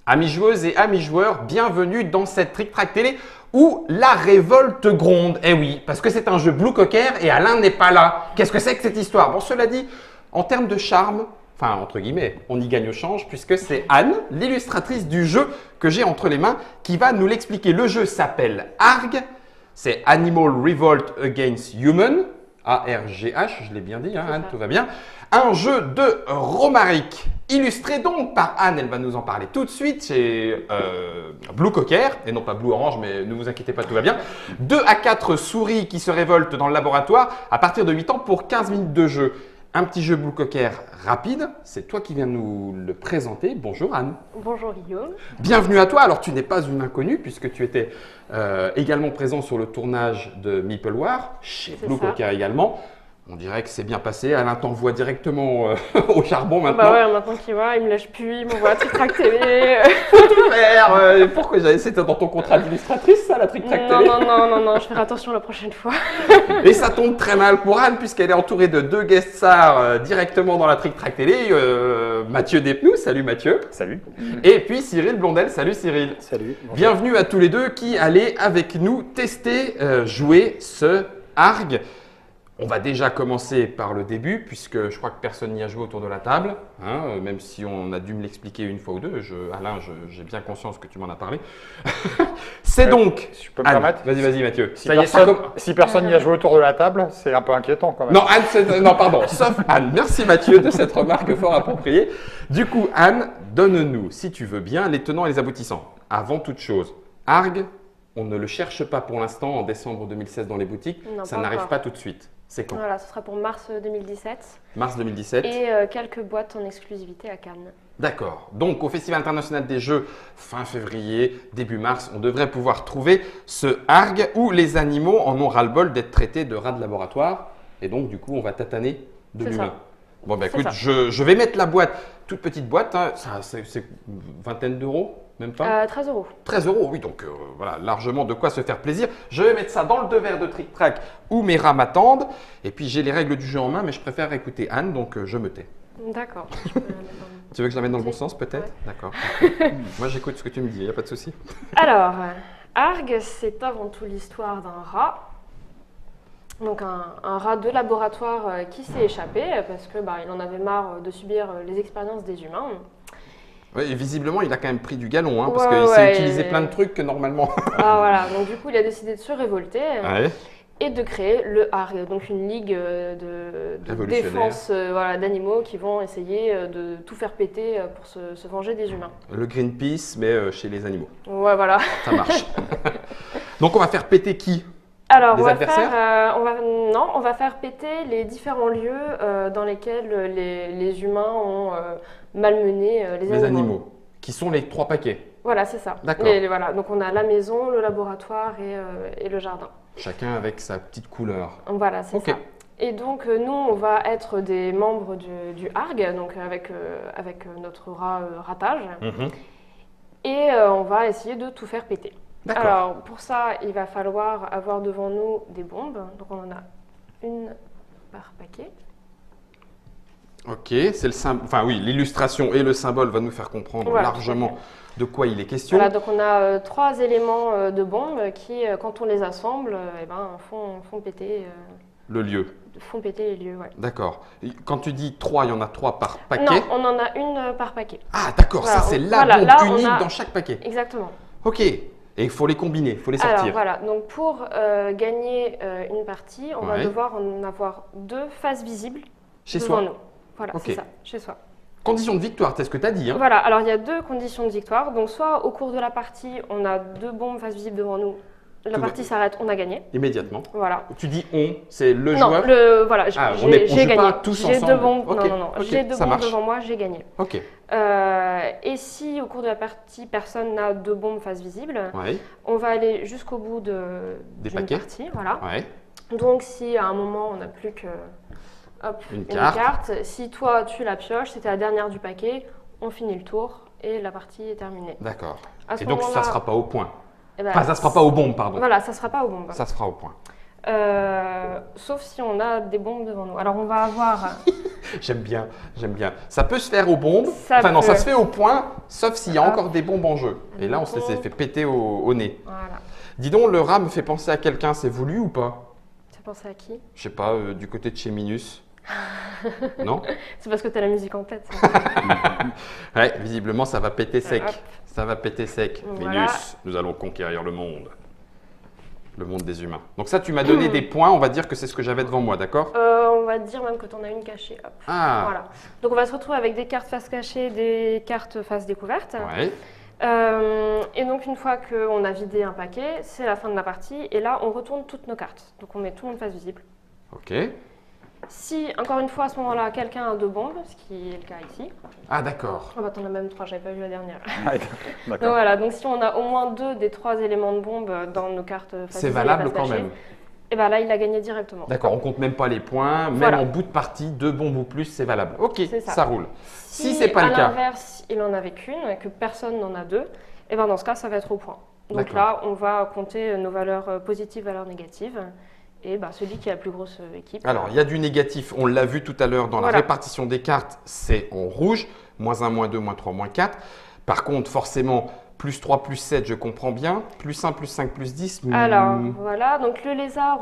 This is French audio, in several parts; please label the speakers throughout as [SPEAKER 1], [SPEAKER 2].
[SPEAKER 1] Amis joueuses et amis joueurs, bienvenue dans cette Trick Track télé où la révolte gronde. Eh oui, parce que c'est un jeu Blue Cocker et Alain n'est pas là. Qu'est-ce que c'est que cette histoire? Bon, cela dit, en termes de charme, enfin entre guillemets, on y gagne au change puisque c'est Anne, l'illustratrice du jeu que j'ai entre les mains, qui va nous l'expliquer. Le jeu s'appelle ARG, c'est Animal Revolt Against Human, A-R-G-H, je l'ai bien dit, hein, Anne, tout va bien. Un jeu de Romaric, illustré donc par Anne, elle va nous en parler tout de suite chez Blue Cocker, et non pas Blue Orange, mais ne vous inquiétez pas, tout va bien. 2 à 4 souris qui se révoltent dans le laboratoire à partir de 8 ans pour 15 minutes de jeu. Un petit jeu Blue Cocker rapide, c'est toi qui viens nous le présenter. Bonjour Anne.
[SPEAKER 2] Bonjour Guillaume.
[SPEAKER 1] Bienvenue à toi. Alors tu n'es pas une inconnue puisque tu étais également présent sur le tournage de Meeple War, chez Blue Cocker également. On dirait que c'est bien passé. Alain t'envoie directement au charbon maintenant.
[SPEAKER 2] Bah ouais, maintenant qu'il voit, il me lâche plus, il m'envoie Trick Track télé.
[SPEAKER 1] Pourquoi c'était dans ton contrat d'illustratrice, ça, la Trick Track télé?
[SPEAKER 2] Non, je ferai attention la prochaine fois.
[SPEAKER 1] Et ça tombe très mal pour Anne, puisqu'elle est entourée de 2 guest stars directement dans la Trick Track télé. Mathieu Despnous, salut Mathieu.
[SPEAKER 3] Salut.
[SPEAKER 1] Et puis Cyril Blondel, salut Cyril.
[SPEAKER 3] Salut. Bonjour.
[SPEAKER 1] Bienvenue à tous les deux qui allez avec nous tester, jouer ce ARG. On va déjà commencer par le début, puisque je crois que personne n'y a joué autour de la table, hein, même si on a dû me l'expliquer une fois ou deux. Alain, j'ai bien conscience que tu m'en as parlé. C'est donc…
[SPEAKER 3] Si je peux me permettre.
[SPEAKER 1] Vas-y Mathieu.
[SPEAKER 3] Si personne n'y a joué autour de la table, c'est un peu inquiétant quand même.
[SPEAKER 1] Non, Anne, non, pardon, sauf Anne. Merci Mathieu de cette remarque fort appropriée. Du coup, Anne, donne-nous, si tu veux bien, les tenants et les aboutissants. Avant toute chose, ARG, on ne le cherche pas pour l'instant en décembre 2016 dans les boutiques.
[SPEAKER 2] Non,
[SPEAKER 1] ça n'arrive pas tout de suite. C'est quand?
[SPEAKER 2] Voilà, ce sera pour mars 2017.
[SPEAKER 1] Mars 2017.
[SPEAKER 2] Et quelques boîtes en exclusivité à Cannes.
[SPEAKER 1] D'accord. Donc, au Festival international des jeux, fin février, début mars, on devrait pouvoir trouver ce ARG où les animaux en ont ras-le-bol d'être traités de rats de laboratoire. Et donc, du coup, on va tataner de l'humain. Bon, bah écoute, je vais mettre la boîte, toute petite boîte, hein, c'est une vingtaine d'euros, même pas
[SPEAKER 2] 13 euros.
[SPEAKER 1] 13 euros, oui, donc voilà, largement de quoi se faire plaisir. Je vais mettre ça dans le devers de Trick Track où mes rats m'attendent. Et puis, j'ai les règles du jeu en main, mais je préfère écouter Anne, donc je me tais.
[SPEAKER 2] D'accord.
[SPEAKER 1] Tu veux que je la mette dans le bon sens, peut-être?
[SPEAKER 2] Ouais.
[SPEAKER 1] D'accord. Moi, j'écoute ce que tu me dis, il n'y a pas de souci.
[SPEAKER 2] Alors, ARG, c'est avant tout l'histoire d'un rat. Donc un rat de laboratoire qui s'est échappé parce que il en avait marre de subir les expériences des humains.
[SPEAKER 1] Oui, et visiblement, il a quand même pris du galon, hein, parce qu'il s'est utilisé plein de trucs que normalement…
[SPEAKER 2] Ah voilà, donc du coup, il a décidé de se révolter et de créer le ARG, donc une ligue de défense d'animaux qui vont essayer de tout faire péter pour se venger des humains.
[SPEAKER 1] Le Greenpeace, mais chez les animaux.
[SPEAKER 2] Ouais, voilà.
[SPEAKER 1] Ça marche. Donc, on va faire péter qui?
[SPEAKER 2] Alors,
[SPEAKER 1] les adversaires
[SPEAKER 2] on va faire péter les différents lieux dans lesquels les humains ont malmené les animaux.
[SPEAKER 1] Qui sont les 3 paquets.
[SPEAKER 2] Voilà, c'est ça.
[SPEAKER 1] D'accord.
[SPEAKER 2] Voilà. Donc, on a la maison, le laboratoire et le jardin.
[SPEAKER 1] Chacun avec sa petite couleur.
[SPEAKER 2] Voilà, c'est ça. Et donc, nous, on va être des membres du ARG, donc avec notre ratage. Et on va essayer de tout faire péter. Alors, pour ça, il va falloir avoir devant nous des bombes. Donc, on en a une par paquet.
[SPEAKER 1] Ok, c'est le symbole. Enfin, oui, l'illustration et le symbole va nous faire comprendre largement de quoi il est question.
[SPEAKER 2] Voilà, donc on a 3 éléments de bombes qui, quand on les assemble, font péter.
[SPEAKER 1] Le lieu.
[SPEAKER 2] Font péter les lieux, ouais.
[SPEAKER 1] D'accord. Quand tu dis 3, il y en a 3 par paquet?
[SPEAKER 2] Non, on en a une par paquet.
[SPEAKER 1] Ah, d'accord, voilà, ça c'est la bombe unique dans chaque paquet.
[SPEAKER 2] Exactement.
[SPEAKER 1] Ok. Et il faut les combiner, il faut les sortir.
[SPEAKER 2] Alors voilà, donc pour gagner une partie, on va devoir en avoir 2 faces visibles devant nous. Voilà, c'est ça, chez soi.
[SPEAKER 1] Conditions de victoire, c'est ce que tu as dit. Hein.
[SPEAKER 2] Voilà, alors il y a 2 conditions de victoire. Donc soit au cours de la partie, on a 2 bombes faces visibles devant nous, la partie s'arrête, on a gagné.
[SPEAKER 1] Immédiatement.
[SPEAKER 2] Voilà.
[SPEAKER 1] Tu dis on, c'est le joueur?
[SPEAKER 2] Non, voilà, j'ai gagné.
[SPEAKER 1] Pas tous ensemble.
[SPEAKER 2] J'ai 2 bombes, non, j'ai 2 bombes devant moi, j'ai gagné.
[SPEAKER 1] Ok.
[SPEAKER 2] Et si au cours de la partie, personne n'a 2 bombes face visibles, on va aller jusqu'au bout d'une partie. Voilà. Donc si à un moment on n'a plus que une carte, si toi tu la pioches, c'était la dernière du paquet, on finit le tour et la partie est terminée.
[SPEAKER 1] D'accord. Et donc ça ne sera pas au point. Enfin, ça ne
[SPEAKER 2] sera
[SPEAKER 1] pas aux bombes, pardon.
[SPEAKER 2] Voilà, ça ne sera pas aux bombes.
[SPEAKER 1] Ça se fera au point.
[SPEAKER 2] Sauf si on a des bombes devant nous. Alors on va avoir
[SPEAKER 1] J'aime bien, j'aime bien. Ça peut se faire aux bombes. Non, ça se fait au point, sauf s'il y a encore des bombes en jeu. Et là, on se les fait péter au nez.
[SPEAKER 2] Voilà.
[SPEAKER 1] Dis donc, le rat me fait penser à quelqu'un, c'est voulu ou pas?
[SPEAKER 2] Tu as pensé à qui?
[SPEAKER 1] Je sais pas, du côté de chez Minus. Non?
[SPEAKER 2] C'est parce que tu as la musique en tête.
[SPEAKER 1] Ouais, visiblement, ça va péter sec.
[SPEAKER 2] Hop.
[SPEAKER 1] Ça va péter sec.
[SPEAKER 2] Voilà.
[SPEAKER 1] Minus, nous allons conquérir le monde. Le monde des humains. Donc ça, tu m'as donné des points. On va dire que c'est ce que j'avais devant moi, d'accord?
[SPEAKER 2] On va dire même que tu en as une cachée. Hop.
[SPEAKER 1] Ah.
[SPEAKER 2] Voilà. Donc on va se retrouver avec des cartes face cachée, des cartes face découverte.
[SPEAKER 1] Ouais.
[SPEAKER 2] Et donc une fois qu'on a vidé un paquet, c'est la fin de la partie. Et là, on retourne toutes nos cartes. Donc on met tout le monde face visible.
[SPEAKER 1] Ok.
[SPEAKER 2] Si, encore une fois, à ce moment-là, quelqu'un a 2 bombes, ce qui est le cas ici.
[SPEAKER 1] Ah, d'accord.
[SPEAKER 2] Oh bah t'en as même 3, j'avais pas vu la dernière.
[SPEAKER 3] Ouais,
[SPEAKER 2] Donc
[SPEAKER 3] d'accord.
[SPEAKER 2] voilà, donc si on a au moins 2 des 3 éléments de bombe dans nos cartes face
[SPEAKER 1] C'est
[SPEAKER 2] visible et
[SPEAKER 1] valable
[SPEAKER 2] face
[SPEAKER 1] quand
[SPEAKER 2] cachée,
[SPEAKER 1] même.
[SPEAKER 2] et ben là, il a gagné directement.
[SPEAKER 1] D'accord, on compte même pas les points. Même
[SPEAKER 2] Voilà.
[SPEAKER 1] en bout de partie, 2 bombes ou plus, c'est valable. Ok,
[SPEAKER 2] C'est
[SPEAKER 1] ça.
[SPEAKER 2] ça.
[SPEAKER 1] roule. Si c'est pas le
[SPEAKER 2] à
[SPEAKER 1] cas.
[SPEAKER 2] l'inverse, il en avait qu'une et que personne n'en a 2, et ben dans ce cas, ça va être au point. Donc
[SPEAKER 1] D'accord.
[SPEAKER 2] là, on va compter nos valeurs positives, valeurs négatives. Et ben, celui qui a la plus grosse équipe.
[SPEAKER 1] Alors, il y a du négatif, on l'a vu tout à l'heure dans la
[SPEAKER 2] Voilà.
[SPEAKER 1] répartition des cartes, c'est en rouge, -1, -2, -3, -4. Par contre, forcément, +3, +7, je comprends bien, +1, +5, +10.
[SPEAKER 2] Alors voilà, donc le lézard,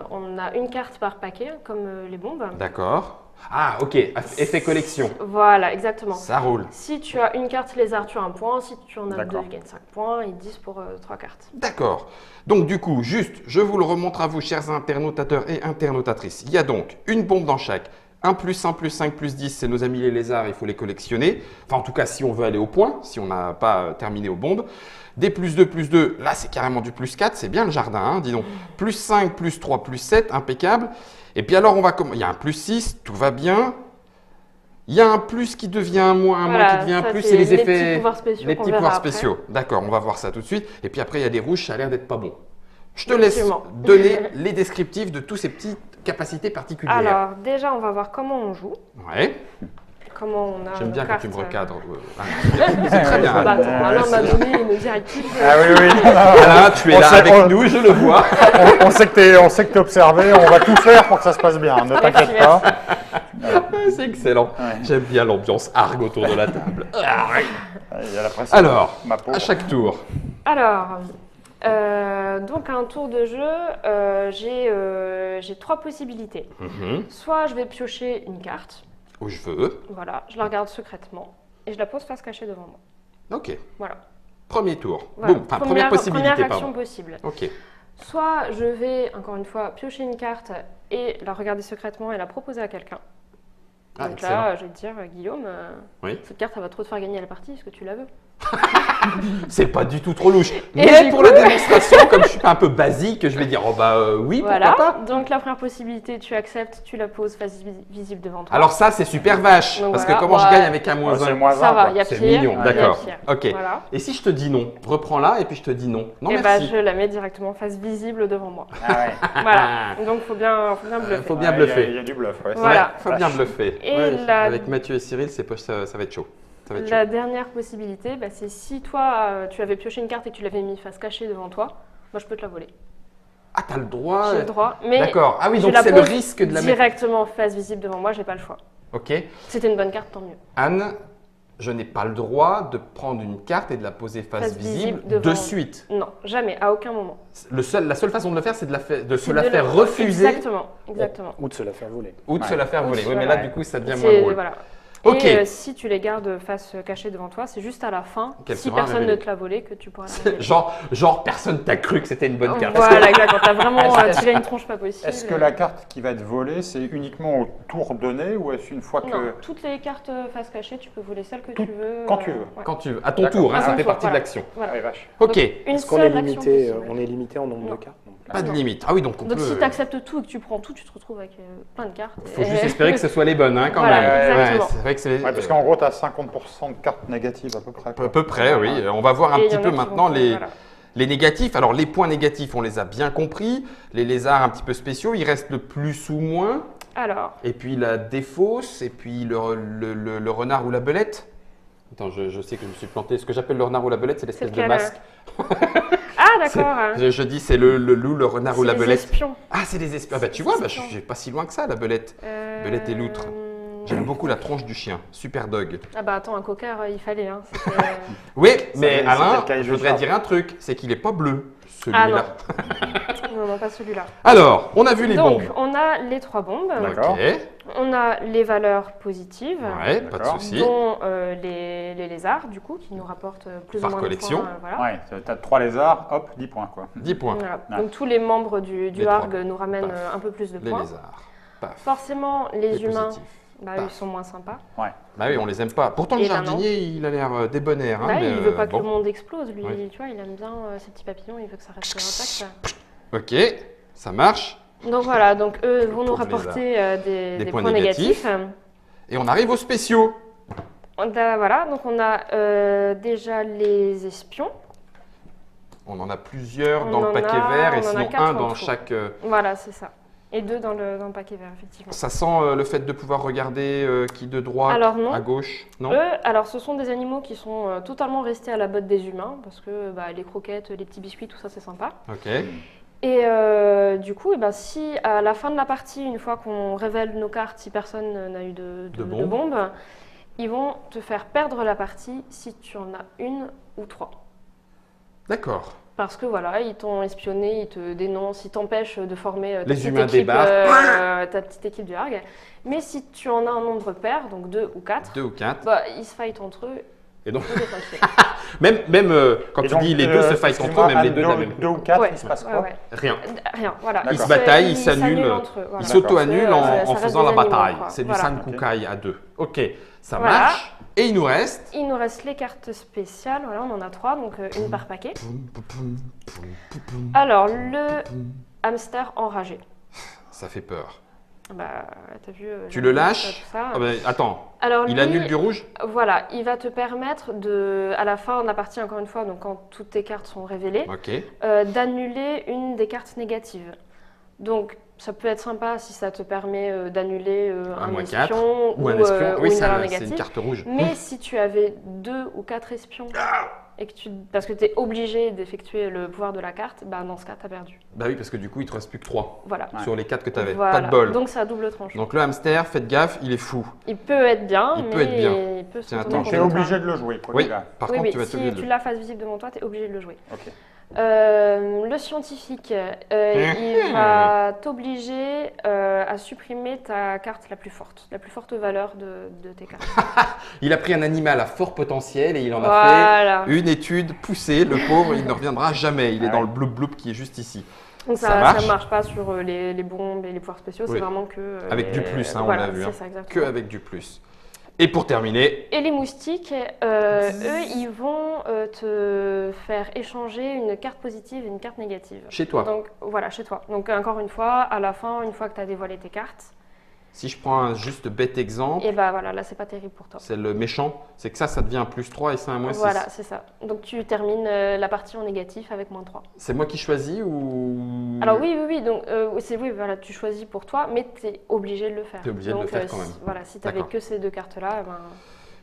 [SPEAKER 2] on a une carte par paquet, comme les bombes.
[SPEAKER 1] D'accord. Ah, ok, effet collection.
[SPEAKER 2] Voilà, exactement.
[SPEAKER 1] Ça roule.
[SPEAKER 2] Si tu as une carte lézard, tu as un point. Si tu en as 2,
[SPEAKER 3] D'accord.
[SPEAKER 2] tu gagnes 5 points et 10 pour 3 cartes.
[SPEAKER 1] D'accord. Donc du coup, juste, je vous le remontre à vous, chers internautateurs et internautatrices. Il y a donc une bombe dans chaque. 1 +1 +5 +10, c'est nos amis les lézards, il faut les collectionner. Enfin, en tout cas, si on veut aller au point, si on n'a pas terminé aux bombes. Des +2, là, c'est carrément du +4, c'est bien le jardin, hein, dis donc. +5, +3, +7, impeccable. Et puis alors, il y a un +6, tout va bien. Il y a un plus qui devient un moins,
[SPEAKER 2] Voilà,
[SPEAKER 1] qui devient un
[SPEAKER 2] ça,
[SPEAKER 1] plus,
[SPEAKER 2] c'est
[SPEAKER 1] c'est les
[SPEAKER 2] les
[SPEAKER 1] effets,
[SPEAKER 2] petits pouvoirs spéciaux
[SPEAKER 1] les
[SPEAKER 2] qu'on
[SPEAKER 1] petits
[SPEAKER 2] verra
[SPEAKER 1] pouvoirs
[SPEAKER 2] après.
[SPEAKER 1] spéciaux. D'accord, on va voir ça tout de suite. Et puis après, il y a des rouges, ça a l'air d'être pas bon. Je te laisse
[SPEAKER 2] Effectivement.
[SPEAKER 1] donner les descriptifs de tous ces petites capacités particulières.
[SPEAKER 2] Alors, déjà, on va voir comment on joue.
[SPEAKER 1] Ouais.
[SPEAKER 2] Comment on a
[SPEAKER 1] J'aime bien
[SPEAKER 2] nos
[SPEAKER 1] quand tu me
[SPEAKER 2] cartes.
[SPEAKER 1] recadres. C'est très bien.
[SPEAKER 2] Bah, attends, Alain m'a donné une directive.
[SPEAKER 3] Ah oui, oui.
[SPEAKER 1] Alain, tu es
[SPEAKER 3] On
[SPEAKER 1] là
[SPEAKER 3] sait-
[SPEAKER 1] avec
[SPEAKER 3] on-
[SPEAKER 1] nous, je le vois.
[SPEAKER 3] On sait que t'es observé, on va tout faire pour que ça se passe bien, ne t'inquiète pas.
[SPEAKER 1] C'est excellent.
[SPEAKER 3] Ouais.
[SPEAKER 1] J'aime bien l'ambiance argue autour de la table.
[SPEAKER 3] Il y a la pression.
[SPEAKER 1] Alors,
[SPEAKER 3] Ma pauvre.
[SPEAKER 1] à chaque tour.
[SPEAKER 2] Alors, donc à un tour de jeu, j'ai 3 possibilités. Soit je vais piocher une carte,
[SPEAKER 1] Où je veux.
[SPEAKER 2] voilà, je la regarde secrètement et je la pose face cachée devant moi.
[SPEAKER 1] Ok.
[SPEAKER 2] Voilà.
[SPEAKER 1] Premier tour.
[SPEAKER 2] Voilà.
[SPEAKER 1] Boum. Enfin, première possibilité,
[SPEAKER 2] Première
[SPEAKER 1] pardon.
[SPEAKER 2] action possible.
[SPEAKER 1] Ok.
[SPEAKER 2] Soit je vais, encore une fois, piocher une carte et la regarder secrètement et la proposer à quelqu'un.
[SPEAKER 1] Ah,
[SPEAKER 2] Donc
[SPEAKER 1] excellent.
[SPEAKER 2] là, je vais te dire, Guillaume,
[SPEAKER 1] Oui.
[SPEAKER 2] cette carte, elle va trop te faire gagner la partie, est-ce que tu la veux?
[SPEAKER 1] C'est pas du tout trop louche.
[SPEAKER 2] Et
[SPEAKER 1] Mais
[SPEAKER 2] du
[SPEAKER 1] pour
[SPEAKER 2] coup-
[SPEAKER 1] la démonstration, comme je suis pas un peu basique, je vais dire, oh bah oui, pourquoi
[SPEAKER 2] Voilà,
[SPEAKER 1] pas.
[SPEAKER 2] donc la première possibilité, tu acceptes, tu la poses face visible devant toi.
[SPEAKER 1] Alors ça, c'est super vache.
[SPEAKER 2] Donc
[SPEAKER 1] parce
[SPEAKER 2] voilà,
[SPEAKER 1] que comment je
[SPEAKER 2] ouais.
[SPEAKER 1] gagne avec un
[SPEAKER 3] Ouais,
[SPEAKER 1] moins
[SPEAKER 3] c'est
[SPEAKER 1] 1?
[SPEAKER 3] moins
[SPEAKER 2] ça
[SPEAKER 3] un,
[SPEAKER 2] va,
[SPEAKER 3] quoi.
[SPEAKER 2] il y a
[SPEAKER 1] C'est
[SPEAKER 2] pire.
[SPEAKER 1] mignon,
[SPEAKER 2] il y a
[SPEAKER 1] d'accord.
[SPEAKER 2] pire.
[SPEAKER 1] Ok.
[SPEAKER 2] Voilà.
[SPEAKER 1] Et si je te dis non, reprends-la et puis je te dis non. Non,
[SPEAKER 2] Et bah,
[SPEAKER 1] merci.
[SPEAKER 2] je la mets directement face visible devant moi.
[SPEAKER 3] Ah ouais.
[SPEAKER 2] Voilà. Donc, faut bien bluffer.
[SPEAKER 1] Faut bien
[SPEAKER 3] Ouais,
[SPEAKER 1] bluffer.
[SPEAKER 3] Il y a du bluff, ouais.
[SPEAKER 2] Voilà.
[SPEAKER 1] Ouais, faut bien bluffer.
[SPEAKER 2] Et
[SPEAKER 1] Ouais,
[SPEAKER 2] la-
[SPEAKER 1] Avec Mathieu et Cyril, ça va être chaud. Ça va être chaud.
[SPEAKER 2] La dernière possibilité, bah, c'est si toi, tu avais pioché une carte et que tu l'avais mis face cachée devant toi, moi, je peux te la voler.
[SPEAKER 1] Ah, t'as le droit.
[SPEAKER 2] J'ai le droit. Mais
[SPEAKER 1] D'accord. Ah oui,
[SPEAKER 2] je
[SPEAKER 1] donc
[SPEAKER 2] la
[SPEAKER 1] c'est le
[SPEAKER 2] pose
[SPEAKER 1] risque de la mettre.
[SPEAKER 2] directement face visible devant moi, j'ai pas le choix.
[SPEAKER 1] Ok.
[SPEAKER 2] C'était une bonne carte, tant mieux.
[SPEAKER 1] Anne, je n'ai pas le droit de prendre une carte et de la poser face
[SPEAKER 2] Face
[SPEAKER 1] visible
[SPEAKER 2] visible
[SPEAKER 1] de
[SPEAKER 2] devant-
[SPEAKER 1] suite.
[SPEAKER 2] Non, jamais, à aucun moment.
[SPEAKER 1] La seule façon de le faire, c'est de se
[SPEAKER 2] C'est
[SPEAKER 1] la
[SPEAKER 2] de
[SPEAKER 1] faire refuser
[SPEAKER 2] Exactement, exactement.
[SPEAKER 4] Ou de se la faire voler.
[SPEAKER 1] ou de se la faire
[SPEAKER 2] Ou
[SPEAKER 1] voler.
[SPEAKER 2] se-
[SPEAKER 1] Oui, mais là,
[SPEAKER 2] voilà.
[SPEAKER 1] du coup, ça devient moins
[SPEAKER 2] C'est-
[SPEAKER 1] drôle.
[SPEAKER 2] Voilà.
[SPEAKER 1] Ok.
[SPEAKER 2] Et si tu les gardes face cachée devant toi, c'est juste à la fin,
[SPEAKER 1] Qu'elle
[SPEAKER 2] si
[SPEAKER 1] sera
[SPEAKER 2] personne
[SPEAKER 1] révélée.
[SPEAKER 2] ne te l'a volé, que tu pourras la révéler.
[SPEAKER 1] Genre, personne t'a cru que c'était une bonne carte.
[SPEAKER 2] Voilà, exactement. T'as vraiment
[SPEAKER 3] Est-ce-
[SPEAKER 2] tiré une tronche pas possible.
[SPEAKER 3] Est-ce que la carte qui va être volée, c'est uniquement au tour donné ou est-ce une fois que.
[SPEAKER 2] Non, toutes les cartes face cachée, tu peux voler celle que
[SPEAKER 3] Tout-
[SPEAKER 2] tu veux.
[SPEAKER 3] quand tu veux.
[SPEAKER 2] ouais.
[SPEAKER 1] Quand tu veux. À ton
[SPEAKER 3] D'accord.
[SPEAKER 1] tour, hein,
[SPEAKER 2] À
[SPEAKER 1] ça
[SPEAKER 2] ton
[SPEAKER 1] fait
[SPEAKER 2] tour,
[SPEAKER 1] partie de
[SPEAKER 2] voilà.
[SPEAKER 1] l'action.
[SPEAKER 2] Voilà.
[SPEAKER 3] Ah, vache.
[SPEAKER 1] Ok.
[SPEAKER 2] Donc, une
[SPEAKER 4] Est-ce qu'on est
[SPEAKER 2] seule action
[SPEAKER 4] limité,
[SPEAKER 2] possible.
[SPEAKER 4] on est limité en nombre
[SPEAKER 2] Non.
[SPEAKER 4] de cartes? Non.
[SPEAKER 1] Pas de
[SPEAKER 2] Non.
[SPEAKER 1] limite. Ah oui, donc on
[SPEAKER 2] Donc
[SPEAKER 1] peut.
[SPEAKER 2] si tu acceptes tout et que tu prends tout, tu te retrouves avec plein de cartes.
[SPEAKER 1] Faut juste espérer que ce soit les bonnes, hein, quand
[SPEAKER 2] Voilà,
[SPEAKER 1] même.
[SPEAKER 2] exactement.
[SPEAKER 1] c'est vrai que c'est.
[SPEAKER 3] Ouais, parce qu'en gros, tu as 50% de cartes négatives à peu près.
[SPEAKER 1] À peu près, oui. On va voir un
[SPEAKER 2] Et il y
[SPEAKER 1] petit
[SPEAKER 2] en a
[SPEAKER 1] peu
[SPEAKER 2] qui
[SPEAKER 1] maintenant
[SPEAKER 2] vont-
[SPEAKER 1] les.
[SPEAKER 2] voilà.
[SPEAKER 1] Les négatifs, alors les points négatifs, on les a bien compris. Les lézards un petit peu spéciaux, il reste le plus ou moins.
[SPEAKER 2] Alors,
[SPEAKER 1] Et puis la défausse, et puis le renard ou la belette. Attends, je sais que je me suis planté. Ce que j'appelle le renard ou la belette, c'est l'espèce de masque.
[SPEAKER 2] Ah, d'accord.
[SPEAKER 1] Je dis c'est le loup, le renard ou la belette.
[SPEAKER 2] C'est des espions.
[SPEAKER 1] Ah, c'est des espions. Ah, bah, tu vois, je suis pas si loin que ça, la belette. Belette et loutre. J'aime beaucoup la tronche du chien. Super dog.
[SPEAKER 2] Ah bah attends, un cocker, il fallait. Hein.
[SPEAKER 1] Oui, mais Alain,
[SPEAKER 3] je
[SPEAKER 1] voudrais dire un truc. C'est qu'il n'est pas bleu,
[SPEAKER 2] Ah
[SPEAKER 1] celui-là.
[SPEAKER 2] non, pas celui-là.
[SPEAKER 1] Alors, on a vu les bombes.
[SPEAKER 2] Donc, on a les 3 bombes.
[SPEAKER 3] D'accord.
[SPEAKER 1] Ok.
[SPEAKER 2] On a les valeurs positives.
[SPEAKER 1] Ouais, pas de souci.
[SPEAKER 2] Dont les lézards, du coup, qui nous rapportent plus
[SPEAKER 1] Par
[SPEAKER 2] ou moins
[SPEAKER 1] collection.
[SPEAKER 2] de points. Voilà.
[SPEAKER 3] Ouais, tu as 3 lézards, hop, 10 points quoi.
[SPEAKER 1] 10 points.
[SPEAKER 2] Voilà.
[SPEAKER 3] Ouais.
[SPEAKER 2] Donc, tous les membres du
[SPEAKER 1] Les
[SPEAKER 2] ARG
[SPEAKER 1] 3.
[SPEAKER 2] nous ramènent
[SPEAKER 1] Paf.
[SPEAKER 2] un peu plus de
[SPEAKER 1] Les
[SPEAKER 2] points.
[SPEAKER 1] lézards. Paf.
[SPEAKER 2] Forcément, les humains,
[SPEAKER 1] positifs.
[SPEAKER 2] ils
[SPEAKER 1] Paf.
[SPEAKER 2] sont moins sympas.
[SPEAKER 3] Ouais.
[SPEAKER 1] Bah oui, on les aime pas. Pourtant, le
[SPEAKER 2] Et là, non.
[SPEAKER 1] jardinier, il a l'air débonnaire. Hein,
[SPEAKER 2] Là,
[SPEAKER 1] mais,
[SPEAKER 2] il veut pas que
[SPEAKER 1] bon.
[SPEAKER 2] le monde explose, lui.
[SPEAKER 1] Ouais.
[SPEAKER 2] Tu vois, il aime bien ces petits papillons, il veut que ça reste intact.
[SPEAKER 1] Ok, ça marche.
[SPEAKER 2] Donc voilà, donc eux vont nous
[SPEAKER 1] Pauvres
[SPEAKER 2] rapporter des
[SPEAKER 1] points
[SPEAKER 2] points négatifs.
[SPEAKER 1] Et on arrive aux spéciaux.
[SPEAKER 2] Voilà, donc on a déjà les espions.
[SPEAKER 1] On en a plusieurs
[SPEAKER 2] On
[SPEAKER 1] dans le
[SPEAKER 2] en
[SPEAKER 1] paquet
[SPEAKER 2] a-
[SPEAKER 1] vert et
[SPEAKER 2] on en a
[SPEAKER 1] sinon
[SPEAKER 2] 4
[SPEAKER 1] un
[SPEAKER 2] en
[SPEAKER 1] dans
[SPEAKER 2] tout.
[SPEAKER 1] chaque.
[SPEAKER 2] Voilà, c'est ça. Et 2 dans le paquet vert, effectivement.
[SPEAKER 1] Ça sent le fait de pouvoir regarder qui de droite
[SPEAKER 2] Alors non.
[SPEAKER 1] à gauche. Non.
[SPEAKER 2] Eux, alors ce sont des animaux qui sont totalement restés à la botte des humains, parce que les croquettes, les petits biscuits, tout ça c'est sympa.
[SPEAKER 1] Ok.
[SPEAKER 2] Et du coup, si à la fin de la partie, une fois qu'on révèle nos cartes, si personne n'a eu de bombes, ils vont te faire perdre la partie si tu en as 1 ou 3.
[SPEAKER 1] D'accord.
[SPEAKER 2] Parce que voilà, ils t'ont espionné, ils te dénoncent, ils t'empêchent de former
[SPEAKER 1] Les humains débarquent.
[SPEAKER 2] ta petite équipe du ARG. Mais si tu en as un nombre pair, donc 2 ou 4,
[SPEAKER 1] 2 ou 4.
[SPEAKER 2] ils se fightent entre eux.
[SPEAKER 1] Et donc,
[SPEAKER 2] Tout est tranquille.
[SPEAKER 1] même quand
[SPEAKER 3] Et
[SPEAKER 1] tu
[SPEAKER 3] donc,
[SPEAKER 1] dis les deux se fightent entre eux, même les deux de la même.
[SPEAKER 3] 2 ou 4,
[SPEAKER 2] Ouais.
[SPEAKER 3] il se passe
[SPEAKER 2] Ouais,
[SPEAKER 3] quoi?
[SPEAKER 2] ouais.
[SPEAKER 1] Rien.
[SPEAKER 2] Rien, voilà.
[SPEAKER 3] D'accord.
[SPEAKER 1] Ils se bataillent, ils s'annulent.
[SPEAKER 2] entre eux. Voilà.
[SPEAKER 1] Ils s'auto-annulent
[SPEAKER 2] Parce que, ça
[SPEAKER 1] en
[SPEAKER 2] reste
[SPEAKER 1] faisant
[SPEAKER 2] des
[SPEAKER 1] la
[SPEAKER 2] animaux,
[SPEAKER 1] bataille.
[SPEAKER 2] quoi.
[SPEAKER 1] C'est du
[SPEAKER 2] Voilà.
[SPEAKER 1] Sankukai à 2. Ok, ça
[SPEAKER 2] Voilà.
[SPEAKER 1] marche. Et il nous reste.
[SPEAKER 2] Il nous reste les cartes spéciales, voilà, on en a 3, donc une par paquet. Alors, le hamster enragé.
[SPEAKER 1] Ça fait peur.
[SPEAKER 2] T'as vu.
[SPEAKER 1] Tu le lâches
[SPEAKER 2] tout ça.
[SPEAKER 1] Ah ben, attends,
[SPEAKER 2] Alors,
[SPEAKER 1] il
[SPEAKER 2] lui,
[SPEAKER 1] annule du rouge?
[SPEAKER 2] Voilà, il va te permettre à la fin de la partie, encore une fois, donc quand toutes tes cartes sont révélées,
[SPEAKER 1] Ok.
[SPEAKER 2] d'annuler une des cartes négatives. Donc, ça peut être sympa si ça te permet d'annuler un
[SPEAKER 1] moins
[SPEAKER 2] espion
[SPEAKER 1] 4,
[SPEAKER 2] ou,
[SPEAKER 1] ou un espion.
[SPEAKER 2] ou
[SPEAKER 1] Oui,
[SPEAKER 2] une
[SPEAKER 1] c'est
[SPEAKER 2] valeur
[SPEAKER 1] une
[SPEAKER 2] négative.
[SPEAKER 1] carte rouge.
[SPEAKER 2] Mais si tu avais 2 ou 4 espions, et que parce que tu es obligé d'effectuer le pouvoir de la carte, dans ce cas, tu as perdu.
[SPEAKER 1] Bah oui, parce que du coup, il te reste plus que 3
[SPEAKER 2] Voilà.
[SPEAKER 1] sur les 4 que tu avais.
[SPEAKER 2] Voilà.
[SPEAKER 1] Pas de bol.
[SPEAKER 2] Donc, c'est à double tranchant.
[SPEAKER 1] Donc le hamster, faites gaffe, il est fou.
[SPEAKER 2] Il peut être bien,
[SPEAKER 1] Il
[SPEAKER 2] mais
[SPEAKER 1] peut être bien.
[SPEAKER 2] il peut se
[SPEAKER 1] Tiens,
[SPEAKER 2] retourner
[SPEAKER 1] attends,
[SPEAKER 3] Donc
[SPEAKER 2] contre
[SPEAKER 3] tu es
[SPEAKER 2] toi.
[SPEAKER 3] obligé de le jouer, quoi
[SPEAKER 1] Oui,
[SPEAKER 3] qu'il arrive.
[SPEAKER 1] par
[SPEAKER 2] Oui,
[SPEAKER 1] contre,
[SPEAKER 2] oui,
[SPEAKER 1] tu vas être
[SPEAKER 2] si
[SPEAKER 1] obligé de
[SPEAKER 2] tu
[SPEAKER 1] le.
[SPEAKER 2] l'as face visible devant toi, tu es obligé de le jouer.
[SPEAKER 3] Ok.
[SPEAKER 2] Le scientifique, il va t'obliger à supprimer ta carte la plus forte valeur de tes cartes.
[SPEAKER 1] Il a pris un animal à fort potentiel et il en a
[SPEAKER 2] Voilà.
[SPEAKER 1] fait une étude poussée. Le pauvre, il ne reviendra jamais. Il est
[SPEAKER 3] Ah
[SPEAKER 1] dans
[SPEAKER 3] ouais.
[SPEAKER 1] le bloop bloop qui est juste ici.
[SPEAKER 2] Donc
[SPEAKER 1] Ça
[SPEAKER 2] ça
[SPEAKER 1] marche.
[SPEAKER 2] marche pas sur les bombes et les pouvoirs spéciaux,
[SPEAKER 1] Oui.
[SPEAKER 2] c'est vraiment que...
[SPEAKER 1] Avec du plus, hein, on l'a vu.
[SPEAKER 2] c'est
[SPEAKER 1] Hein.
[SPEAKER 2] ça,
[SPEAKER 1] Que
[SPEAKER 2] exactement.
[SPEAKER 1] avec du plus. Et pour terminer,
[SPEAKER 2] Et les moustiques, eux, ils vont te faire échanger une carte positive et une carte négative.
[SPEAKER 1] chez toi,
[SPEAKER 2] Donc voilà, chez toi. Donc encore une fois, à la fin, une fois que tu as dévoilé tes cartes,
[SPEAKER 1] si je prends un juste bête exemple,
[SPEAKER 2] et voilà, là c'est pas terrible pour toi.
[SPEAKER 1] c'est le méchant, c'est que ça devient un plus 3 et ça un moins 6.
[SPEAKER 2] Voilà, c'est ça. Donc tu termines la partie en négatif avec moins 3.
[SPEAKER 1] C'est moi qui choisis ou...
[SPEAKER 2] Alors oui, donc voilà, tu choisis pour toi, mais tu es obligé de le faire.
[SPEAKER 1] T'es obligé de le
[SPEAKER 2] Donc,
[SPEAKER 1] faire quand même.
[SPEAKER 2] Voilà, si tu n'avais
[SPEAKER 1] D'accord.
[SPEAKER 2] que ces 2 cartes-là,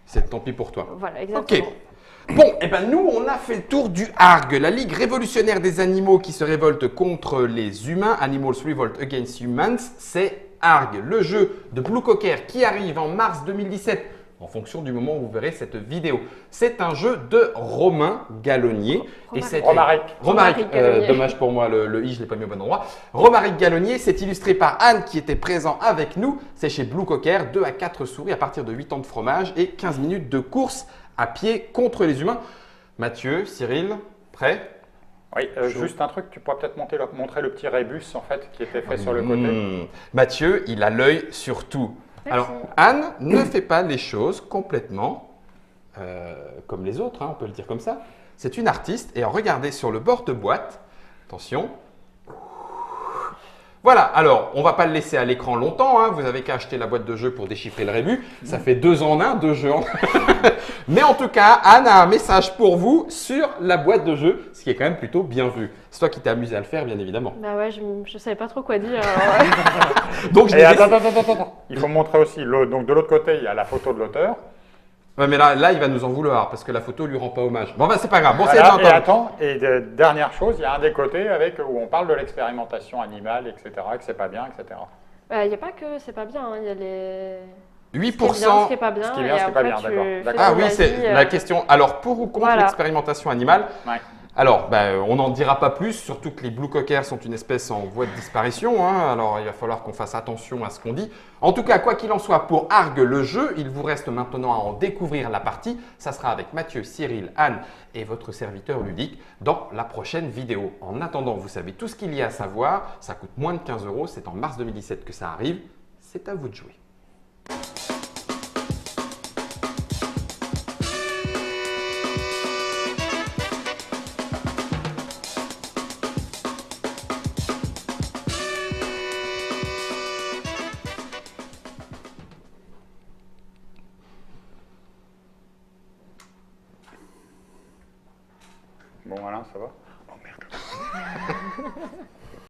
[SPEAKER 1] C'est tant pis pour toi.
[SPEAKER 2] voilà, exactement.
[SPEAKER 1] Ok. Bon, et nous, on a fait le tour du ARG, la Ligue révolutionnaire des animaux qui se révolte contre les humains. Animals Revolt Against Humans, c'est ARG, le jeu de Blue Cocker qui arrive en mars 2017, en fonction du moment où vous verrez cette vidéo. C'est un jeu de Romain Gallonnier.
[SPEAKER 3] Romaric.
[SPEAKER 2] Gallonnier.
[SPEAKER 1] Dommage pour moi, le i, je ne l'ai pas mis au bon endroit. Romaric Gallonnier, c'est illustré par Anne qui était présent avec nous. C'est chez Blue Cocker, 2 à 4 souris à partir de 8 ans de fromage et 15 minutes de course à pied contre les humains. Mathieu, Cyril, prêt?
[SPEAKER 3] Oui, juste un truc, tu pourrais peut-être montrer le petit rébus en fait qui était fait sur le côté.
[SPEAKER 1] Mathieu, il a l'œil sur tout.
[SPEAKER 2] Merci.
[SPEAKER 1] Alors, Anne ne fait pas les choses complètement comme les autres, hein, on peut le dire comme ça. C'est une artiste et regardez sur le bord de boîte, attention. Voilà, alors on va pas le laisser à l'écran longtemps, hein. Vous avez qu'à acheter la boîte de jeu pour déchiffrer le rébus. Ça fait 2 en 1, 2 jeux en Mais en tout cas, Anne a un message pour vous sur la boîte de jeu, ce qui est quand même plutôt bien vu. C'est toi qui t'es amusé à le faire, bien évidemment.
[SPEAKER 2] Bah ouais, je savais pas trop quoi dire. Alors,
[SPEAKER 1] Donc je
[SPEAKER 3] Et
[SPEAKER 1] l'ai
[SPEAKER 3] attends. Il faut montrer aussi, donc de l'autre côté, il y a la photo de l'auteur.
[SPEAKER 1] Ouais, mais là, il va nous en vouloir parce que la photo lui rend pas hommage. Bon, bah, c'est pas grave. Bon,
[SPEAKER 3] voilà, et attends, dernière chose, il y a un des côtés où on parle de l'expérimentation animale, etc., que c'est pas bien, etc.
[SPEAKER 2] Il n'y a pas que c'est pas bien, il y a les...
[SPEAKER 1] 8%.
[SPEAKER 2] Ce qui est pas bien,
[SPEAKER 3] ce qui est bien, ce qui est pas bien, d'accord.
[SPEAKER 1] Ah oui, c'est la question. Alors, pour ou contre l'expérimentation animale? Alors, on n'en dira pas plus, surtout que les blue cockers sont une espèce en voie de disparition. Alors, il va falloir qu'on fasse attention à ce qu'on dit. En tout cas, quoi qu'il en soit, pour Argue le jeu, il vous reste maintenant à en découvrir la partie. Ça sera avec Mathieu, Cyril, Anne et votre serviteur ludique dans la prochaine vidéo. En attendant, vous savez tout ce qu'il y a à savoir. Ça coûte moins de 15 €. C'est en mars 2017 que ça arrive. C'est à vous de jouer.
[SPEAKER 3] Bon, Alain, ça va? Oh merde.